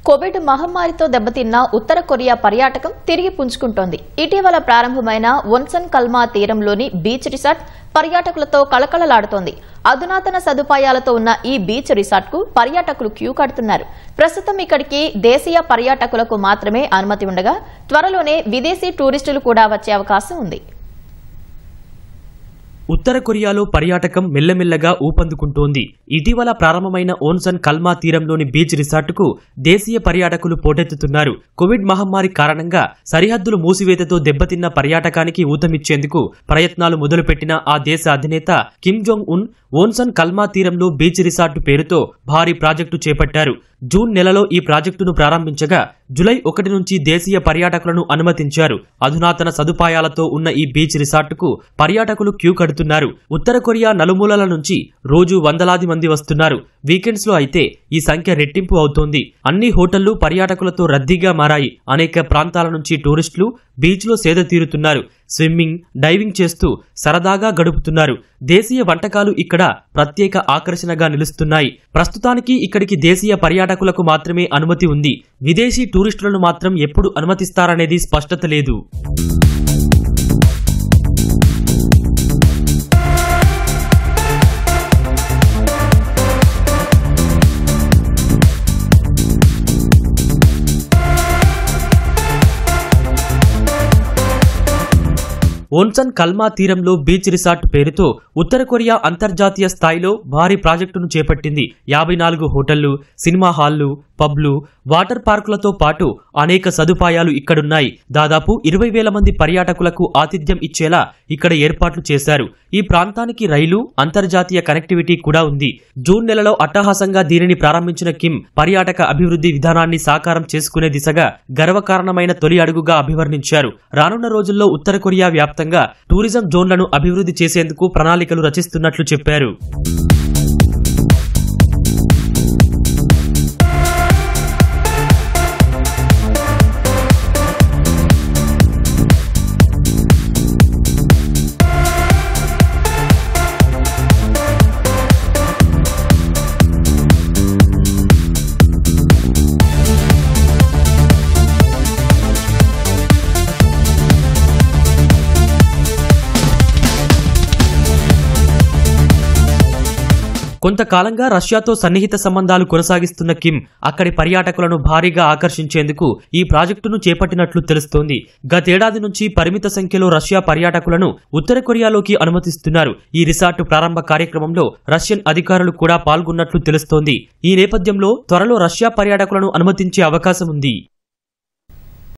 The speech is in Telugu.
కోవిడ్ మహమ్మారితో దెబ్బతిన్న ఉత్తర కొరియా పర్యాటకం తిరిగి పుంజుకుంటోంది. ఇటీవల ప్రారంభమైన వొన్సన్ కల్మా తీరంలోని బీచ్ రిసార్ట్ పర్యాటకులతో కళకళలాడుతోంది. అధునాతన సదుపాయాలతో ఉన్న ఈ బీచ్ రిసార్ట్ కు పర్యాటకులు క్యూ కడుతున్నారు. ప్రస్తుతం ఇక్కడికి దేశీయ పర్యాటకులకు మాత్రమే అనుమతి ఉండగా త్వరలోనే విదేశీ టూరిస్టులు కూడా వచ్చే అవకాశం ఉంది. ఉత్తర కొరియాలో పర్యాటకం మెల్లమెల్లగా ఊపందుకుంటోంది. ఇటీవల ప్రారంభమైన వొన్సన్ కల్మా తీరంలోని బీచ్ రిసార్టుకు దేశీయ పర్యాటకులు పోటెత్తుతున్నారు. కోవిడ్ మహమ్మారి కారణంగా సరిహద్దులు మూసివేతతో దెబ్బతిన్న పర్యాటకానికి ఊతమిచ్చేందుకు ప్రయత్నాలు మొదలుపెట్టిన ఆ దేశ అధినేత కిమ్ జోంగ్ ఉన్ వొన్సన్ కల్మా తీరంలో బీచ్ రిసార్టు పేరుతో భారీ ప్రాజెక్టు చేపట్టారు. జూన్ నెలలో ఈ ప్రాజెక్టును ప్రారంభించగా జులై 1 నుంచి దేశీయ పర్యాటకులను అనుమతించారు. అధునాతన సదుపాయాలతో ఉన్న ఈ బీచ్ రిసార్టుకు పర్యాటకులు క్యూ కడుతున్నారు. ఉత్తర కొరియా నలుమూలల నుంచి రోజు వందలాది మంది వస్తున్నారు. వీకెండ్స్ లో అయితే ఈ సంఖ్య రెట్టింపు అవుతోంది. అన్ని హోటళ్లు పర్యాటకులతో రద్దీగా మారాయి. అనేక ప్రాంతాల నుంచి టూరిస్టులు బీచ్ లో సేద తీరుతున్నారు. స్విమ్మింగ్, డైవింగ్ చేస్తూ సరదాగా గడుపుతున్నారు. దేశీయ వంటకాలు ఇక్కడ ప్రత్యేక ఆకర్షణగా నిలుస్తున్నాయి. ప్రస్తుతానికి ఇక్కడికి దేశీయ పర్యాటకులకు మాత్రమే అనుమతి ఉంది. విదేశీ టూరిస్టులను మాత్రం ఎప్పుడు అనుమతిస్తారనేది స్పష్టత లేదు. వొన్సన్ కల్మా తీరంలో బీచ్ రిసార్ట్ పేరుతో ఉత్తర కొరియా అంతర్జాతీయ స్థాయిలో భారీ ప్రాజెక్టును చేపట్టింది. 54 హోటళ్లు, సినిమా హాళ్లు, పబ్లు, వాటర్ పార్కులతో పాటు అనేక సదుపాయాలు ఇక్కడున్నాయి. దాదాపు 20,000 మంది పర్యాటకులకు ఆతిథ్యం ఇచ్చేలా ఇక్కడ ఏర్పాట్లు చేశారు. ఈ ప్రాంతానికి రైలు, అంతర్జాతీయ కనెక్టివిటీ కూడా ఉంది. జూన్ నెలలో అట్టహాసంగా దీనిని ప్రారంభించిన కిమ్ పర్యాటక అభివృద్ధి విధానాన్ని సాకారం చేసుకునే దిశగా గర్వకారణమైన తొలి అడుగుగా అభివర్ణించారు. రానున్న రోజుల్లో ఉత్తర కొరియా వ్యాప్తంగా టూరిజం జోన్లను అభివృద్ధి చేసేందుకు ప్రణాళికలు రచిస్తున్నట్లు చెప్పారు. కొంతకాలంగా రష్యాతో సన్నిహిత సంబంధాలు కొనసాగిస్తున్న కిమ్ అక్కడి పర్యాటకులను భారీగా ఆకర్షించేందుకు ఈ ప్రాజెక్టును చేపట్టినట్లు తెలుస్తోంది. గతేడాది నుంచి పరిమిత సంఖ్యలో రష్యా పర్యాటకులను ఉత్తర కొరియాలోకి అనుమతిస్తున్నారు. ఈ రిసార్టు ప్రారంభ కార్యక్రమంలో రష్యన్ అధికారులు కూడా పాల్గొన్నట్లు తెలుస్తోంది. ఈ నేపథ్యంలో త్వరలో రష్యా పర్యాటకులను అనుమతించే అవకాశం ఉంది.